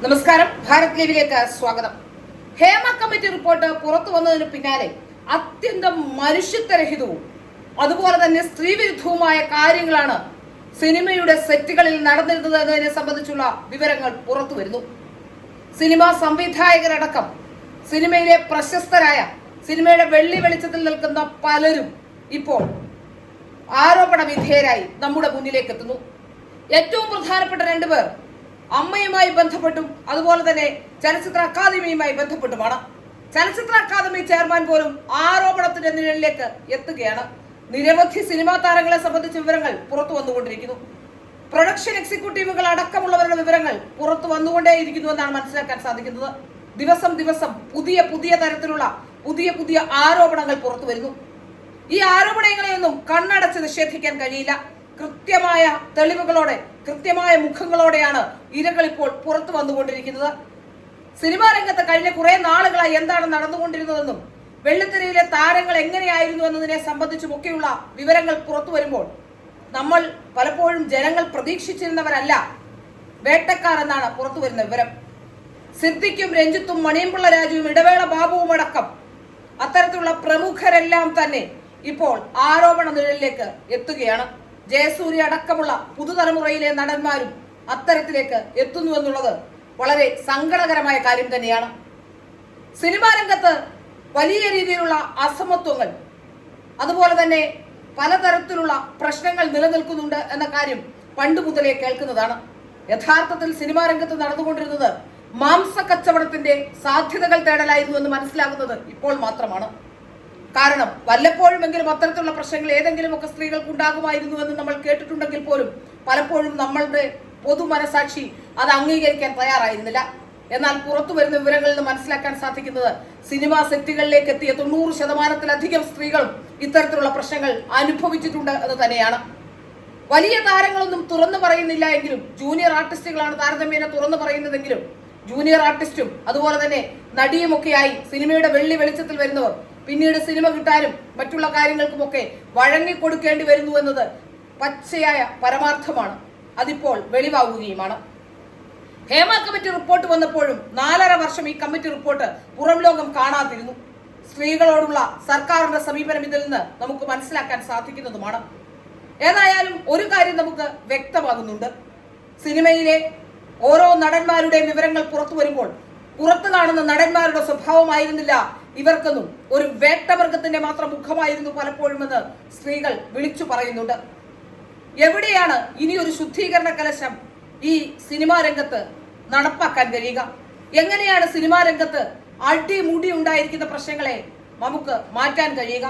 നമസ്കാരം, ഭാരത് ലൈവിലേക്ക് സ്വാഗതം. ഹേമ കമ്മിറ്റി റിപ്പോർട്ട് പുറത്തു വന്നതിന് പിന്നാലെ അത്യന്തം മനുഷ്യത്വരഹിതവും അതുപോലെ തന്നെ സ്ത്രീവിരുദ്ധവുമായ കാര്യങ്ങളാണ് സിനിമയുടെ സെറ്റുകളിൽ നടന്നിരുന്നത് എന്നതിനെ സംബന്ധിച്ചുള്ള വിവരങ്ങൾ പുറത്തു വരുന്നു. സിനിമാ സംവിധായകരടക്കം സിനിമയിലെ പ്രശസ്തരായ സിനിമയുടെ വെള്ളി വെളിച്ചത്തിൽ നിൽക്കുന്ന പലരും ഇപ്പോൾ ആരോപണ വിധേയരായി നമ്മുടെ മുന്നിലേക്ക് എത്തുന്നു. ഏറ്റവും പ്രധാനപ്പെട്ട രണ്ടുപേർ അമ്മയുമായി ബന്ധപ്പെട്ടും അതുപോലെ തന്നെ ചലച്ചിത്ര അക്കാദമിയുമായി ബന്ധപ്പെട്ടുമാണ്. ചലച്ചിത്ര അക്കാദമി ചെയർമാൻ പോലും ആരോപണത്തിന്റെ നിഴലിലേക്ക് എത്തുകയാണ്. നിരവധി സിനിമാ താരങ്ങളെ സംബന്ധിച്ച വിവരങ്ങൾ പുറത്തു വന്നുകൊണ്ടിരിക്കുന്നു. പ്രൊഡക്ഷൻ എക്സിക്യൂട്ടീവുകൾ അടക്കമുള്ളവരുടെ വിവരങ്ങൾ പുറത്തു വന്നുകൊണ്ടേയിരിക്കുന്നു എന്നാണ് മനസ്സിലാക്കാൻ സാധിക്കുന്നത്. ദിവസം ദിവസം പുതിയ തരത്തിലുള്ള പുതിയ ആരോപണങ്ങൾ പുറത്തു വരുന്നു. ഈ ആരോപണങ്ങളെയൊന്നും കണ്ണടച്ച് നിഷേധിക്കാൻ കഴിയില്ല. കൃത്യമായ തെളിവുകളോടെ കൃത്യമായ മുഖങ്ങളോടെയാണ് ഇരകൾ ഇപ്പോൾ പുറത്തു വന്നുകൊണ്ടിരിക്കുന്നത്. സിനിമാ രംഗത്ത് കഴിഞ്ഞ കുറെ നാളുകളായി എന്താണ് നടന്നുകൊണ്ടിരുന്നതെന്നും വെള്ളിത്തിരയിലെ താരങ്ങൾ എങ്ങനെയായിരുന്നു എന്നതിനെ സംബന്ധിച്ചുമൊക്കെയുള്ള വിവരങ്ങൾ പുറത്തു വരുമ്പോൾ നമ്മൾ പലപ്പോഴും ജനങ്ങൾ പ്രതീക്ഷിച്ചിരുന്നവരല്ല വേട്ടക്കാർ എന്നാണ് പുറത്തു വരുന്ന വിവരം. സിദ്ദിഖും രഞ്ജിത്തും മണിയമ്പിള്ള രാജുവും ഇടവേള ബാബുവും അടക്കം അത്തരത്തിലുള്ള പ്രമുഖരെല്ലാം തന്നെ ഇപ്പോൾ ആരോപണ നിഴലിലേക്ക് എത്തുകയാണ്. ജയസൂര്യ അടക്കമുള്ള പുതുതലമുറയിലെ നടന്മാരും അത്തരത്തിലേക്ക് എത്തുന്നു എന്നുള്ളത് വളരെ സങ്കടകരമായ കാര്യം തന്നെയാണ്. സിനിമാ രംഗത്ത് വലിയ രീതിയിലുള്ള അസമത്വങ്ങൾ അതുപോലെ തന്നെ പലതരത്തിലുള്ള പ്രശ്നങ്ങൾ നിലനിൽക്കുന്നുണ്ട് എന്ന കാര്യം പണ്ട് മുതലേ കേൾക്കുന്നതാണ്. യഥാർത്ഥത്തിൽ സിനിമാ രംഗത്ത് നടന്നുകൊണ്ടിരുന്നത് മാംസ കച്ചവടത്തിന്റെ സാധ്യതകൾ തേടലായിരുന്നു എന്ന് മനസ്സിലാകുന്നത് ഇപ്പോൾ മാത്രമാണ്. കാരണം വല്ലപ്പോഴുമെങ്കിലും അത്തരത്തിലുള്ള പ്രശ്നങ്ങൾ ഏതെങ്കിലുമൊക്കെ സ്ത്രീകൾക്ക് ഉണ്ടാകുമായിരുന്നു എന്ന് നമ്മൾ കേട്ടിട്ടുണ്ടെങ്കിൽ പോലും പലപ്പോഴും നമ്മളുടെ പൊതു മനസാക്ഷി അത് അംഗീകരിക്കാൻ തയ്യാറായിരുന്നില്ല. എന്നാൽ പുറത്തു വരുന്ന വിവരങ്ങളിൽ നിന്ന് മനസ്സിലാക്കാൻ സാധിക്കുന്നത് സിനിമാ സെറ്റുകളിലേക്ക് എത്തിയ 90% സ്ത്രീകളും ഇത്തരത്തിലുള്ള പ്രശ്നങ്ങൾ അനുഭവിച്ചിട്ടുണ്ട് എന്ന് തന്നെയാണ്. വലിയ താരങ്ങളൊന്നും തുറന്നു പറയുന്നില്ല എങ്കിലും ജൂനിയർ ആർട്ടിസ്റ്റുകളാണ് താരതമ്യേന തുറന്നു പറയുന്നതെങ്കിലും ജൂനിയർ ആർട്ടിസ്റ്റും അതുപോലെ തന്നെ നടിയുമൊക്കെയായി സിനിമയുടെ വെള്ളി വെളിച്ചത്തിൽ വരുന്നവർ പിന്നീട് സിനിമ കിട്ടാനും മറ്റുള്ള കാര്യങ്ങൾക്കുമൊക്കെ വഴങ്ങിക്കൊടുക്കേണ്ടി വരുന്നു എന്നത് പച്ചയായ പരമാർത്ഥമാണ്. അതിപ്പോൾ വെളിവാകുകയുമാണ്. ഹേമ കമ്മിറ്റി റിപ്പോർട്ട് വന്നപ്പോഴും 4.5 വർഷം ഈ കമ്മിറ്റി റിപ്പോർട്ട് പുറം ലോകം കാണാതിരുന്നു. സ്ത്രീകളോടുള്ള സർക്കാരിന്റെ സമീപനം ഇതിൽ നിന്ന് നമുക്ക് മനസ്സിലാക്കാൻ സാധിക്കുന്നതുമാണ്. ഏതായാലും ഒരു കാര്യം നമുക്ക് വ്യക്തമാകുന്നുണ്ട്. സിനിമയിലെ ഓരോ നടന്മാരുടെയും വിവരങ്ങൾ പുറത്തു വരുമ്പോൾ പുറത്തു കാണുന്ന നടന്മാരുടെ സ്വഭാവമായിരുന്നില്ല ഇവർക്കൊന്നും, ഒരു വേട്ടമൃഗത്തിന്റെ മാത്രം മുഖമായിരുന്നു പലപ്പോഴുമെന്ന് സ്ത്രീകൾ വിളിച്ചു പറയുന്നുണ്ട്. എവിടെയാണ് ഇനിയൊരു ശുദ്ധീകരണ കലശം ഈ സിനിമാ രംഗത്ത് നടപ്പാക്കാൻ കഴിയുക? എങ്ങനെയാണ് സിനിമാ രംഗത്ത് അടിമുടി ഉണ്ടായിരിക്കുന്ന പ്രശ്നങ്ങളെ നമുക്ക് മാറ്റാൻ കഴിയുക?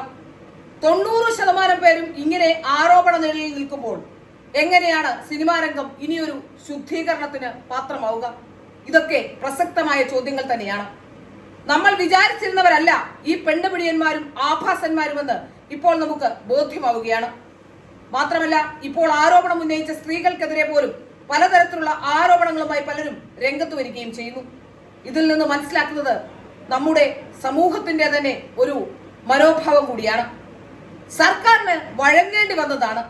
90% പേരും ഇങ്ങനെ ആരോപണ നിഴലിൽ നിൽക്കുമ്പോൾ എങ്ങനെയാണ് സിനിമാ രംഗം ഇനിയൊരു ശുദ്ധീകരണത്തിന് പാത്രമാവുക? ഇതൊക്കെ പ്രസക്തമായ ചോദ്യങ്ങൾ തന്നെയാണ്. നമ്മൾ വിചാരിച്ചിരുന്നവരല്ല ഈ പെണ്ണുപിടിയന്മാരും ആഭാസന്മാരുമെന്ന് ഇപ്പോൾ നമുക്ക് ബോധ്യമാവുകയാണ്. മാത്രമല്ല, ഇപ്പോൾ ആരോപണം ഉന്നയിച്ച സ്ത്രീകൾക്കെതിരെ പോലും പലതരത്തിലുള്ള ആരോപണങ്ങളുമായി പലരും രംഗത്ത് വരികയും ചെയ്യുന്നു. ഇതിൽ നിന്ന് മനസ്സിലാക്കുന്നത് നമ്മുടെ സമൂഹത്തിന്റെ തന്നെ ഒരു മനോഭാവം കൂടിയാണ്. സർക്കാരിന് വഴങ്ങേണ്ടി വന്നതാണ്.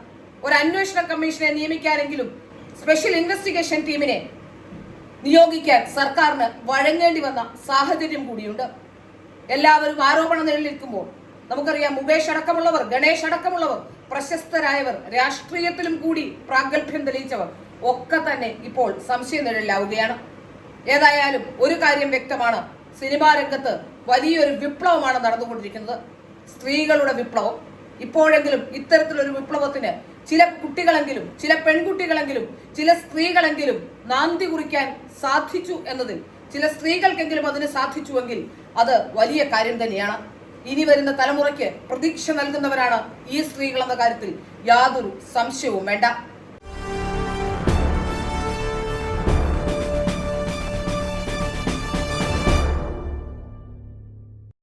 ഒരു അന്വേഷണ കമ്മീഷനെ നിയമിക്കാനെങ്കിലും സ്പെഷ്യൽ ഇൻവെസ്റ്റിഗേഷൻ ടീമിനെ നിയോഗിക്കാൻ സർക്കാരിന് വഴങ്ങേണ്ടി വന്ന സാഹചര്യം കൂടിയുണ്ട്. എല്ലാവരും ആരോപണ നിഴലിരിക്കുമ്പോൾ നമുക്കറിയാം, മുകേഷ് അടക്കമുള്ളവർ, ഗണേഷ് അടക്കമുള്ളവർ, പ്രശസ്തരായവർ, രാഷ്ട്രീയത്തിലും കൂടി പ്രാഗൽഭ്യം തെളിയിച്ചവർ ഒക്കെ തന്നെ ഇപ്പോൾ സംശയ നിഴലിലാവുകയാണ്. ഏതായാലും ഒരു കാര്യം വ്യക്തമാണ്, സിനിമാ രംഗത്ത് വലിയൊരു വിപ്ലവമാണ് നടന്നുകൊണ്ടിരിക്കുന്നത്. സ്ത്രീകളുടെ വിപ്ലവം. ഇപ്പോഴെങ്കിലും ഇത്തരത്തിലൊരു വിപ്ലവത്തിന് ചില കുട്ടികളെങ്കിലും, ചില പെൺകുട്ടികളെങ്കിലും, ചില സ്ത്രീകളെങ്കിലും നാന്തി കുറിക്കാൻ സാധിച്ചു എന്നതിൽ, ചില സ്ത്രീകൾക്കെങ്കിലും അതിന് സാധിച്ചുവെങ്കിൽ അത് വലിയ കാര്യം തന്നെയാണ്. ഇനി വരുന്ന തലമുറയ്ക്ക് പ്രതീക്ഷ നൽകുന്നവരാണ് ഈ സ്ത്രീകൾ എന്ന കാര്യത്തിൽ യാതൊരു സംശയവും വേണ്ട.